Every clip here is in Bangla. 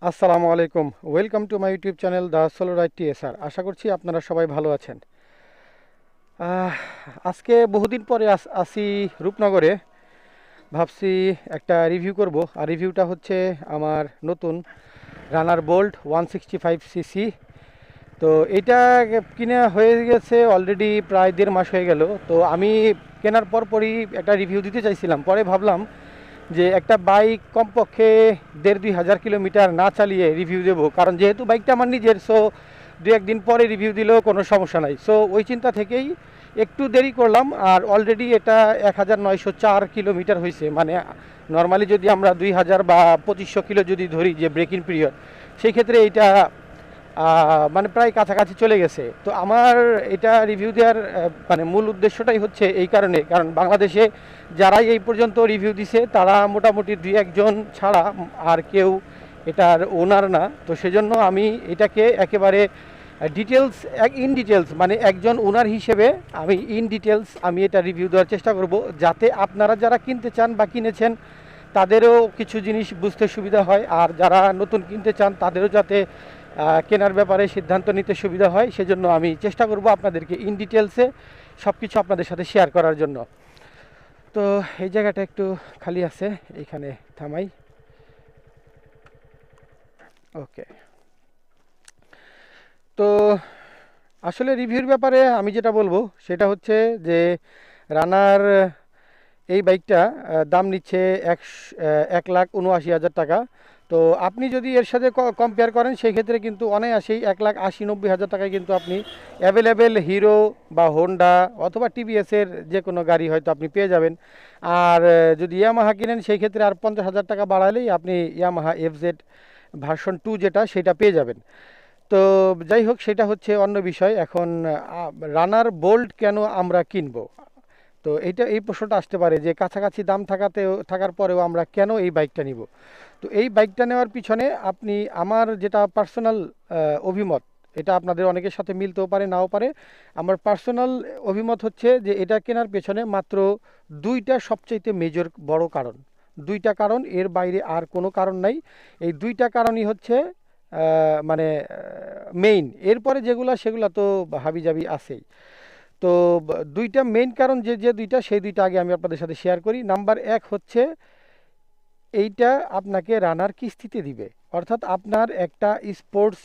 আসসালামু আলাইকুম। Welcome to my YouTube channel the solo ride TSR. আশা করছি আপনারা সবাই ভালো আছেন। আহ, আজকে বহুদিন পরে আসি রূপনগরে। ভাবছি একটা রিভিউ করব, আর রিভিউটা হচ্ছে আমার নতুন রানার বোল্ট 165 সিসি। তো এটা কিনে হয়ে গেছে অলরেডি প্রায় 1.5 মাস হয়ে গেল। তো আমি কেনার পরই একটা রিভিউ দিতে চাইছিলাম, পরে ভাবলাম যে একটা বাইক কমপক্ষে 1,500-2,000 কিলোমিটার না চালিয়ে রিভিউ দেবো, কারণ যেহেতু বাইকটা আমার নিজের, সো দু একদিন পরে রিভিউ দিলেও কোনো সমস্যা নাই। সো ওই চিন্তা থেকেই একটু দেরি করলাম, আর অলরেডি এটা 1,904 কিলোমিটার হয়েছে। মানে নর্মালি যদি আমরা 2,000 বা 2,500 কিলো যদি ধরি যে ব্রেকিং পিরিয়ড, সেই ক্ষেত্রে এইটা মানে প্রায় কাছাকাছি চলে গেছে। তো আমার এটা রিভিউ দেওয়ার মানে মূল উদ্দেশ্যটাই হচ্ছে এই কারণ বাংলাদেশে যারাই এই পর্যন্ত রিভিউ দিছে তারা মোটামুটি 2-1 জন ছাড়া আর কেউ এটার ওনার না। তো সেজন্য আমি এটাকে একেবারে ইন ডিটেলস মানে একজন ওনার হিসেবে আমি এটা রিভিউ দেওয়ার চেষ্টা করব, যাতে আপনারা যারা কিনতে চান বা কিনেছেন তাদেরও কিছু জিনিস বুঝতে সুবিধা হয়, আর যারা নতুন কিনতে চান তাদেরও যাতে কেনার ব্যাপারে সিদ্ধান্ত নিতে সুবিধা হয়। সেজন্য আমি চেষ্টা করব আপনাদেরকে ইন ডিটেলসে সব কিছু আপনাদের সাথে শেয়ার করার জন্য। তো এই জায়গাটা একটু খালি আছে, এইখানে থামাই। ওকে। তো আসলে রিভিউর ব্যাপারে আমি যেটা বলবো সেটা হচ্ছে যে রানার এই বাইকটা দাম নিচ্ছে 1,79,000 টাকা। তো আপনি যদি এর সাথে কম্পেয়ার করেন সেই ক্ষেত্রে কিন্তু অনায়াসেই 1,80-90,000 টাকায় কিন্তু আপনি অ্যাভেলেবেল হিরো বা হোন্ডা অথবা টিভিএসের যে কোনো গাড়ি হয়তো আপনি পেয়ে যাবেন। আর যদি ইয়ামাহা কিনেন সেই ক্ষেত্রে আর 50,000 টাকা বাড়ালেই আপনি ইয়ামাহা এফজেড ভার্সন 2 যেটা সেটা পেয়ে যাবেন। তো যাই হোক, সেটা হচ্ছে অন্য বিষয়। এখন রানার বোল্ট কেন আমরা কিনবো, তো এই প্রশ্নটা আসতে পারে যে কাছাকাছি দাম থাকার পরেও আমরা কেন এই বাইকটা নিব। তো এই বাইকটা নেওয়ার পিছনে আমার যেটা পার্সোনাল অভিমত, এটা আপনাদের অনেকের সাথে মিলতেও পারে নাও পারে। আমার পার্সোনাল অভিমত হচ্ছে যে এটা কেনার পেছনে মাত্র দুইটা সবচাইতে মেজর বড় কারণ। দুইটা কারণ, এর বাইরে আর কোনো কারণ নাই। এই দুইটা কারণই হচ্ছে মানে মেইন। এরপরে সেগুলা তো হাবিজাবি আছেই। তো দুইটা মেইন কারণ, যে দুইটা, সেই দুইটা আগে আমি আপনাদের সাথে শেয়ার করি। নাম্বার 1 হচ্ছে এইটা আপনাকে রানার কিস্তিতে দিবে। অর্থাৎ আপনার একটা স্পোর্টস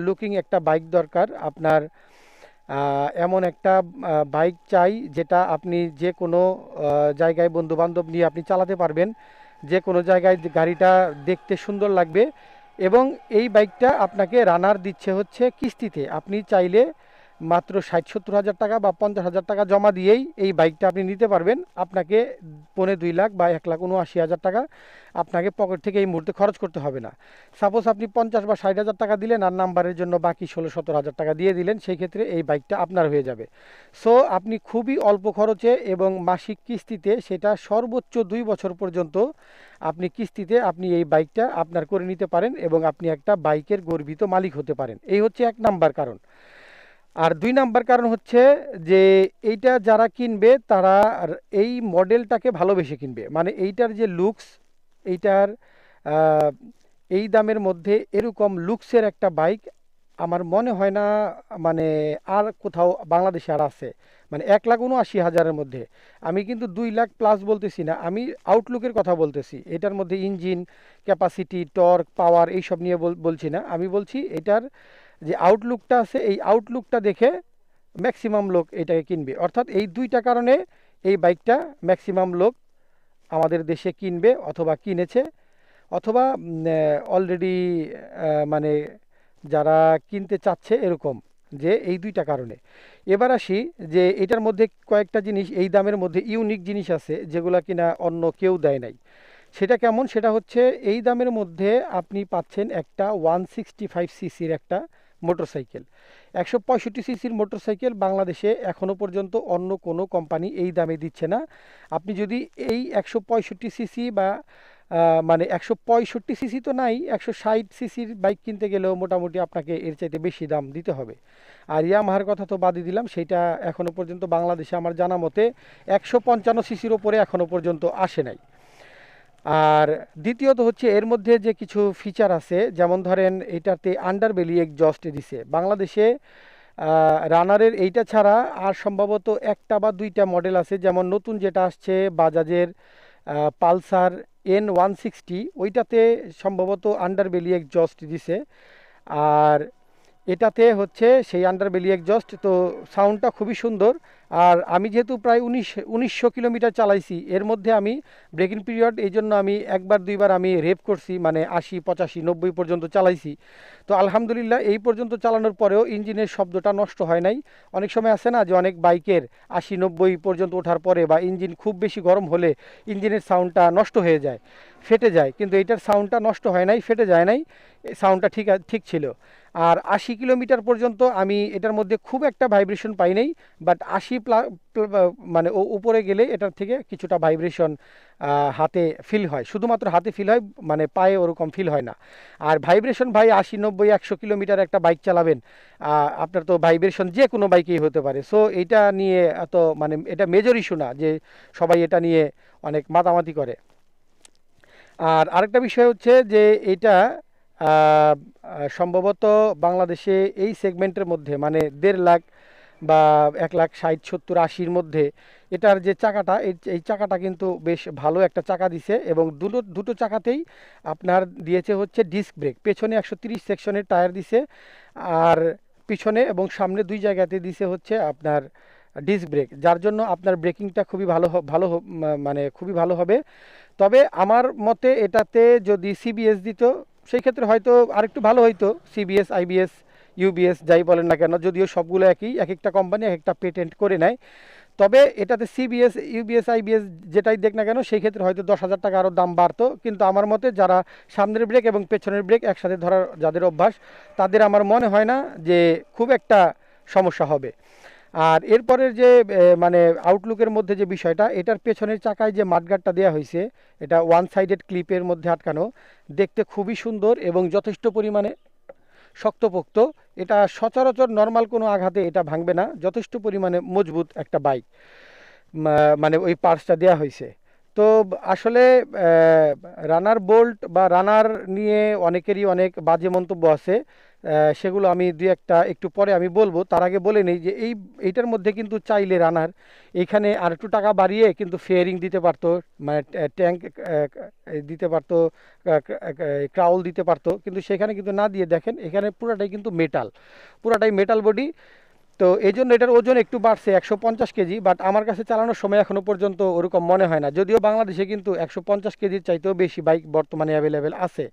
লুকিং একটা বাইক দরকার, আপনার এমন একটা বাইক চাই যেটা আপনি যে কোনো জায়গায় বন্ধু বান্ধব নিয়ে আপনি চালাতে পারবেন, যে কোনো জায়গায় গাড়িটা দেখতে সুন্দর লাগবে। এবং এই বাইকটা আপনাকে রানার দিচ্ছে হচ্ছে কিস্তিতে। আপনি চাইলে মাত্র 60-70 হাজার টাকা বা 50,000 টাকা জমা দিয়েই এই বাইকটা আপনি নিতে পারবেন। আপনাকে 2.5 লাখ বা 1,79,000 টাকা আপনাকে পকেট থেকে এই মুহূর্তে খরচ করতে হবে না। সাপোজ আপনি 50 বা 60 হাজার টাকা দিলেন আর নাম্বারের জন্য বাকি 16-17 হাজার টাকা দিয়ে দিলেন, সেই ক্ষেত্রে এই বাইকটা আপনার হয়ে যাবে। সো আপনি খুবই অল্প খরচে এবং মাসিক কিস্তিতে, সেটা সর্বোচ্চ 2 বছর পর্যন্ত আপনি কিস্তিতে আপনি এই বাইকটা আপনার করে নিতে পারেন এবং আপনি একটা বাইকের গর্বিত মালিক হতে পারেন। এই হচ্ছে 1 নাম্বার কারণ। আর 2 নাম্বার কারণ হচ্ছে যে এইটা যারা কিনবে তারা এই মডেলটাকে ভালোবেসে কিনবে। মানে এইটার যে লুকস, এইটার আহ, এই দামের মধ্যে এরকম লুকসের একটা বাইক আমার মনে হয় না মানে আর কোথাও বাংলাদেশে আর আছে। মানে 1,79,000-এর মধ্যে। আমি কিন্তু 2 লাখ প্লাস বলতেছি না, আমি আউটলুকের কথা বলতেছি। এটার মধ্যে ইঞ্জিন ক্যাপাসিটি, টর্ক, পাওয়ার এইসব নিয়ে বলছি না। আমি বলছি এটার যে আউটলুকটা আছে, এই আউটলুকটা দেখে ম্যাক্সিমাম লোক এটাকে কিনবে। অর্থাৎ এই দুইটা কারণে এই বাইকটা ম্যাক্সিমাম লোক আমাদের দেশে কিনবে অথবা কিনেছে, অথবা অলরেডি মানে যারা কিনতে চাচ্ছে এরকম, যে এই দুইটা কারণে। এবার আসি যে এটার মধ্যে কয়েকটা জিনিস এই দামের মধ্যে ইউনিক জিনিস আছে যেগুলো কিনা অন্য কেউ দেয় নাই। সেটা কেমন? সেটা হচ্ছে এই দামের মধ্যে আপনি পাচ্ছেন একটা 165 সিসির একটা মোটরসাইকেল। 165 সিসির মোটরসাইকেল বাংলাদেশে এখনও পর্যন্ত অন্য কোনো কোম্পানি এই দামে দিচ্ছে না। আপনি যদি এই 165 সিসি বা মানে 165 সিসি তো নাই, 160 সিসির বাইক কিনতে গেলেও মোটামুটি আপনাকে এর চাইতে বেশি দাম দিতে হবে। আর ইয়ামাহার কথা তো বাদই দিলাম, সেইটা এখনও পর্যন্ত বাংলাদেশে আমার জানা মতে 155 সিসির ওপরে এখনও পর্যন্ত আসে নাই। আর দ্বিতীয়ত হচ্ছে এর মধ্যে যে কিছু ফিচার আছে, যেমন ধরেন এটাতে আন্ডারবেলি এক্সজস্ট দিছে বাংলাদেশে। রানারের এইটা ছাড়া আর সম্ভবত একটা বা দুইটা মডেল আছে, যেমন নতুন যেটা আসছে বাজাজের পালসার N160, ওইটাতে সম্ভবত আন্ডারবেলি এক্সজস্ট দিছে। আর এটাতে হচ্ছে সেই আন্ডারবেলি এক্সজস্ট, তো সাউন্ডটা খুবই সুন্দর। আর আমি যেহেতু প্রায় 1900 কিলোমিটার চালাইছি, এর মধ্যে আমি ব্রেকিং পিরিয়ড এই জন্য আমি একবার দুইবার আমি রেপ করছি, মানে 80 85 90 পর্যন্ত চালাইছি। তো আলহামদুলিল্লাহ এই পর্যন্ত চালানোর পরেও ইঞ্জিনের শব্দটা নষ্ট হয় নাই। অনেক সময় আছে না যে অনেক বাইকের 80 90 পর্যন্ত ওঠার পরে বা ইঞ্জিন খুব বেশি গরম হলে ইঞ্জিনের সাউন্ডটা নষ্ট হয়ে যায়, ফেটে যায়, কিন্তু এইটার সাউন্ডটা নষ্ট হয় নাই, ফেটে যায় নাই, সাউন্ডটা ঠিক ছিল। আর 80 কিলোমিটার পর্যন্ত আমি এটার মধ্যে খুব একটা ভাইব্রেশন পাই নাই, বাট 80 মানে উপরে গেলে এটার থেকে কিছুটা ভাইব্রেশন হাতে ফিল হয়, শুধুমাত্র হাতে ফিল হয়, মানে পায়ে ওরকম ফিল হয় না। আর ভাইব্রেশন ভাই 80 90 100 কিলোমিটার একটা বাইক চালাবেন, আপনার তো ভাইব্রেশন যে কোনো বাইকেই হতে পারে। সো এইটা নিয়ে এত মানে এটা মেজর ইস্যু না যে সবাই এটা নিয়ে অনেক মাতামাতি করে। আর আরেকটা বিষয় হচ্ছে যে এটা সম্ভবত বাংলাদেশে এই সেগমেন্টের মধ্যে মানে 1.5 লাখ বা 1,60,70,80-র মধ্যে এটার যে চাকাটা, এই চাকাটা কিন্তু বেশ ভালো একটা চাকা দিছে, এবং দুটো দুটো চাকাতেই আপনার দিয়েছে হচ্ছে ডিস্ক ব্রেক। পেছনে 130 সেকশনের টায়ার দিছে, আর পিছনে এবং সামনে দুই জায়গাতে দিছে হচ্ছে আপনার ডিস্ক ব্রেক, যার জন্য আপনার ব্রেকিংটা খুবই মানে খুবই ভালো হবে। তবে আমার মতে এটাতে যদি সিবিএস দিত সেই ক্ষেত্রে হয়তো আরেকটু ভালো হইতো, সিবিএস আইবিএস ইউবিএস যাই বলেন না কেন, যদিও সবগুলো একই, এক একটা কোম্পানি এক একটা পেটেন্ট করে নেয়। তবে এটাতে সিবিএস ইউবিএস আইবিএস যেটাই দেখ না কেন সেই ক্ষেত্রে হয়তো 10,000 টাকা আরও দাম বাড়তো, কিন্তু আমার মতে যারা সামনের ব্রেক এবং পেছনের ব্রেক একসাথে ধরার যাদের অভ্যাস, তাদের আমার মনে হয় না যে খুব একটা সমস্যা হবে। আর এরপরের যে মানে আউটলুকের মধ্যে যে বিষয়টা, এটার পেছনের চাকায় যে মাডগার্ডটা দেওয়া হয়েছে, এটা ওয়ান সাইডেড ক্লিপের মধ্যে আটকানো, দেখতে খুবই সুন্দর এবং যথেষ্ট পরিমাণে শক্তপোক্ত। এটা সচরাচর নর্মাল কোনো আঘাতে এটা ভাঙবে না, যথেষ্ট পরিমাণে মজবুত একটা বাইক, মানে ওই পার্টসটা দেওয়া হয়েছে। তো আসলে রানার বোল্ট বা রানার নিয়ে অনেকেরই অনেক বাজে মন্তব্য আছে, সেগুলো আমি দুই একটা একটু পরে আমি বলবো। তার আগে বলে নেই যে এইটার মধ্যে কিন্তু চাইলে রানার এইখানে আর একটু টাকা বাড়িয়ে কিন্তু ফেয়ারিং দিতে পারতো, মানে ট্যাঙ্ক দিতে পারতো, ক্রাউল দিতে পারতো, কিন্তু সেখানে কিন্তু না দিয়ে দেখেন এখানে পুরাটাই কিন্তু মেটাল, পুরাটাই মেটাল বডি। তো এই জন্য এটার ওজন একটু বাড়ছে 150 কেজি, বাট আমার কাছে চালানোর সময় এখনো পর্যন্ত ওরকম মনে হয় না, যদিও বাংলাদেশে কিন্তু 150 কেজির চাইতেও বেশি বাইক বর্তমানে অ্যাভেলেবেল আছে।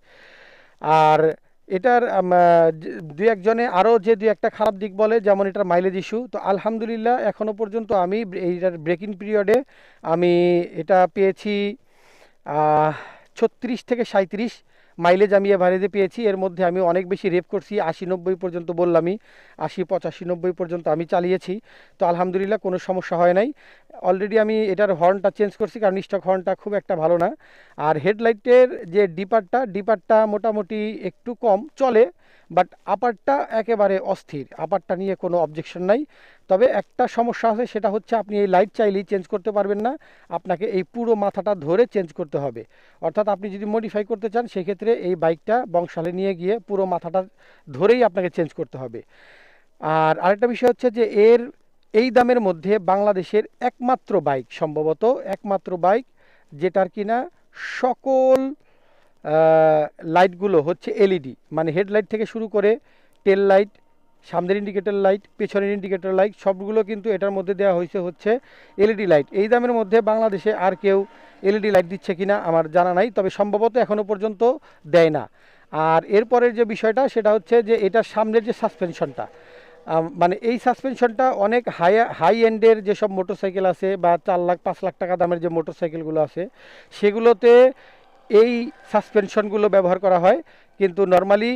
আর এটার দুই একজনে আরও যে দুই একটা খারাপ দিক বলে, যেমন এটার মাইলেজ ইস্যু। তো আলহামদুলিল্লাহ এখনো পর্যন্ত আমি এইটার ব্রেকিং পিরিয়ডে আমি এটা পেয়েছি 36 থেকে 37 মাইলেজ আমি এভারেজে পেয়েছি। এর মধ্যে আমি অনেক বেশি রেপ করছি, 80 90 পর্যন্ত বললামই, 80 85 90 পর্যন্ত আমি চালিয়েছি। তো আলহামদুলিল্লাহ কোনো সমস্যা হয় নাই। অলরেডি আমি এটার হর্নটা চেঞ্জ করছি, কারণ স্টক হর্নটা খুব একটা ভালো না। আর হেডলাইটের যে ডিপারটা মোটামুটি একটু কম চলে, বাট আপারটা একেবারে অস্থির, আপারটা নিয়ে কোনো অবজেকশন নাই। তবে একটা সমস্যা আছে, সেটা হচ্ছে আপনি এই লাইট চাইলেই চেঞ্জ করতে পারবেন না, আপনাকে এই পুরো মাথাটা ধরে চেঞ্জ করতে হবে। অর্থাৎ আপনি যদি মডিফাই করতে চান সেক্ষেত্রে এই বাইকটা বংশালে নিয়ে গিয়ে পুরো মাথাটা ধরেই আপনাকে চেঞ্জ করতে হবে। আর আরেকটা বিষয় হচ্ছে যে এই দামের মধ্যে বাংলাদেশের একমাত্র বাইক, সম্ভবত একমাত্র বাইক যেটার কিনা সকল লাইটগুলো হচ্ছে এলইডি, মানে হেডলাইট থেকে শুরু করে টেল লাইট, সামনের ইন্ডিকেটর লাইট, পেছনের ইন্ডিকেটর লাইট, সবগুলো কিন্তু এটার মধ্যে দেওয়া হয়েছে হচ্ছে এলইডি লাইট। এই দামের মধ্যে বাংলাদেশে আর কেউ এলইডি লাইট দিচ্ছে কিনা আমার জানা নাই, তবে সম্ভবত এখনও পর্যন্ত দেয় না। আর এরপরের যে বিষয়টা সেটা হচ্ছে যে এটার সামনের যে সাসপেনশনটা, মানে এই সাসপেনশনটা অনেক হাই এন্ডের যেসব মোটরসাইকেল আছে বা 4 লাখ 5 লাখ টাকা দামের যে মোটরসাইকেলগুলো আছে সেগুলোতে এই সাসপেনশনগুলো ব্যবহার করা হয়, কিন্তু নর্মালি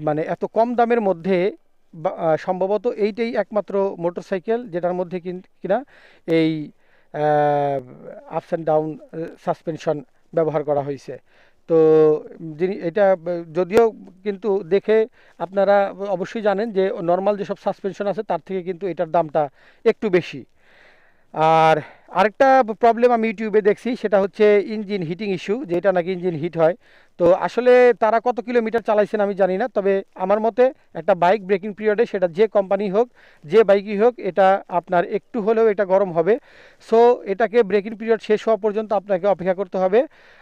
মানে এত কম দামের মধ্যে সম্ভবত এইটাই একমাত্র মোটরসাইকেল যেটার মধ্যে কিনা এই আপস অ্যান্ড ডাউন সাসপেনশন ব্যবহার করা হয়েছে। তো যিনি এটা যদিও কিন্তু দেখে আপনারা অবশ্যই জানেন যে নর্মাল যেসব সাসপেনশন আছে তার থেকে কিন্তু এটার দামটা একটু বেশি। আর আরেকটা প্রবলেম আমি ইউটিউবে দেখছি, সেটা হচ্ছে ইঞ্জিন হিটিং ইস্যু, যেটা নাকি ইঞ্জিন হিট হয়। তো আসলে তারা কত কিলোমিটার চালাইছেন আমি জানি না, তবে আমার মতে একটা বাইক ব্রেকিং পিরিয়ডে, সেটা যে কোম্পানি হোক, যে বাইকই হোক, এটা আপনার একটু হলেও এটা গরম হবে। সো এটাকে ব্রেকিং পিরিয়ড শেষ হওয়া পর্যন্ত আপনাকে অপেক্ষা করতে হবে।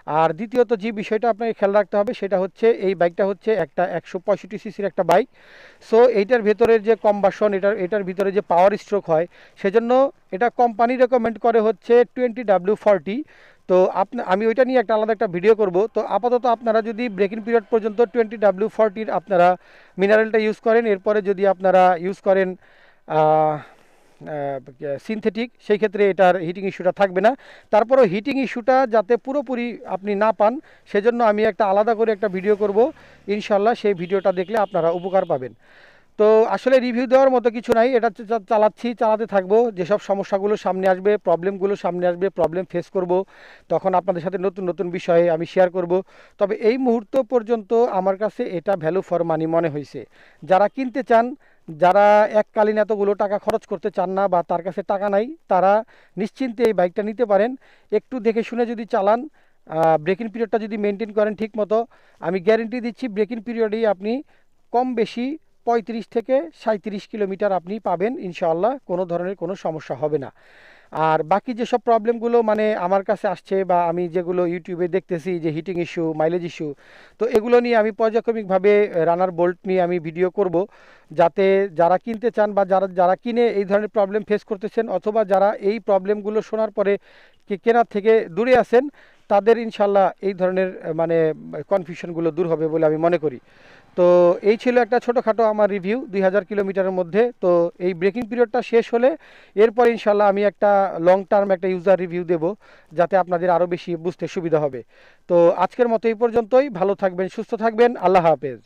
আর দ্বিতীয়ত যে বিষয়টা আপনাকে খেয়াল রাখতে হবে, সেটা হচ্ছে এই বাইকটা হচ্ছে একটা 165 সিসির একটা বাইক। সো এইটার ভেতরের যে কম্বাসন, এটার ভিতরে যে পাওয়ার স্ট্রোক হয়, সেজন্য এটা কোম্পানি রেকমেন্ড করে হচ্ছে 20W40। তো আমি ওইটা নিয়ে একটা আলাদা একটা ভিডিও করব। তো আপাতত আপনারা যদি ব্রেকিং পিরিয়ড পর্যন্ত 20W40 আপনারা মিনারেলটা ইউজ করেন, এরপরে যদি আপনারা ইউজ করেন সিনথেটিক, সেই ক্ষেত্রে এটার হিটিং ইস্যুটা থাকবে না। তারপরেও হিটিং ইস্যুটা যাতে পুরোপুরি আপনি না পান, সেজন্য আমি একটা আলাদা করে একটা ভিডিও করব ইনশাল্লাহ। সেই ভিডিওটা দেখলে আপনারা উপকার পাবেন। তো আসলে রিভিউ দেওয়ার মতো কিছু নাই, এটা চালাতে থাকবো। যেসব সমস্যাগুলো সামনে আসবে, প্রবলেমগুলো সামনে আসবে, প্রবলেম ফেস করব, তখন আপনাদের সাথে নতুন নতুন বিষয়ে আমি শেয়ার করব। তবে এই মুহূর্ত পর্যন্ত আমার কাছে এটা ভ্যালু ফর মানি মনে হয়েছে। যারা কিনতে চান, যারা এককালীন এতগুলো টাকা খরচ করতে চান না, বা তার কাছে টাকা নাই, তারা নিশ্চিন্তে এই বাইকটা নিতে পারেন। একটু দেখে শুনে যদি চালান, ব্রেকিং পিরিয়ডটা যদি মেনটেন করেন ঠিক মতো, আমি গ্যারেন্টি দিচ্ছি ব্রেকিং পিরিয়ডেই আপনি কম বেশি 35 থেকে 37 কিলোমিটার আপনি পাবেন ইনশাআল্লাহ, কোনো ধরনের কোনো সমস্যা হবে না। আর বাকি যেসব প্রবলেমগুলো মানে আমার কাছে আসছে, বা আমি যেগুলো ইউটিউবে দেখতেছি যে হিটিং ইস্যু, মাইলেজ ইস্যু, তো এগুলো নিয়ে আমি পর্যায়ক্রমিকভাবে রানার বোল্ট নিয়ে আমি ভিডিও করব, যাতে যারা কিনতে চান, বা যারা যারা কিনে এই ধরনের প্রবলেম ফেস করতেছেন, অথবা যারা এই প্রবলেমগুলো শোনার পরে কেনার থেকে দূরে আছেন, তাদের ইনশাল্লাহ এই ধরনের মানে কনফিউশনগুলো দূর হবে বলে আমি মনে করি। তো এই ছিল একটা ছোটোখাটো আমার রিভিউ 2000 কিলোমিটারের মধ্যে। তো এই ব্রেকিং পিরিয়ডটা শেষ হলে এরপর ইনশাল্লাহ আমি একটা লং টার্ম একটা ইউজার রিভিউ দেব, যাতে আপনাদের আরও বেশি বুঝতে সুবিধা হবে। তো আজকের মতো এই পর্যন্তই। ভালো থাকবেন, সুস্থ থাকবেন, আল্লাহ হাফেজ।